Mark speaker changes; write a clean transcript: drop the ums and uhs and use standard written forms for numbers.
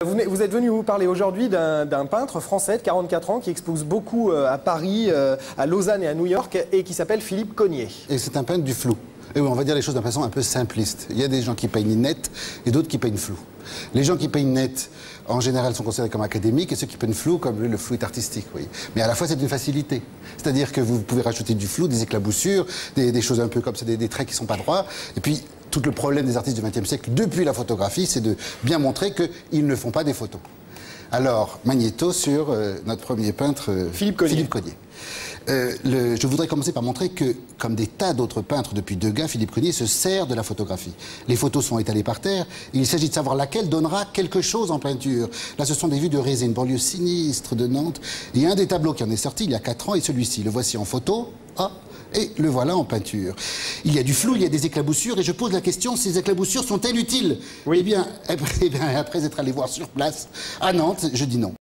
Speaker 1: Vous êtes venu vous parler aujourd'hui d'un peintre français de 44 ans qui expose beaucoup à Paris, à Lausanne et à New York et qui s'appelle Philippe Cogniet.
Speaker 2: Et c'est un peintre du flou. Et oui, on va dire les choses d'une façon un peu simpliste. Il y a des gens qui peignent net et d'autres qui peignent flou. Les gens qui peignent net, en général, sont considérés comme académiques et ceux qui peignent flou, comme le flou est artistique. Oui. Mais à la fois, c'est une facilité. C'est-à-dire que vous pouvez rajouter du flou, des éclaboussures, des choses un peu comme ça, des traits qui ne sont pas droits. Et puis, tout le problème des artistes du XXe siècle, depuis la photographie, c'est de bien montrer qu'ils ne font pas des photos. Alors, Magnéto sur notre premier peintre,
Speaker 1: Philippe Cogniet.
Speaker 2: Je voudrais commencer par montrer que, comme des tas d'autres peintres depuis Degas, Philippe Cogniet se sert de la photographie. Les photos sont étalées par terre, et il s'agit de savoir laquelle donnera quelque chose en peinture. Là, ce sont des vues de Rézé, une banlieue sinistre de Nantes. Et un des tableaux qui en est sorti il y a 4 ans est celui-ci. Le voici en photo. Ah, et le voilà en peinture. Il y a du flou, il y a des éclaboussures, et je pose la question, ces éclaboussures sont-elles utiles?
Speaker 1: Oui.
Speaker 2: Eh bien, après être allé voir sur place, à Nantes, je dis non.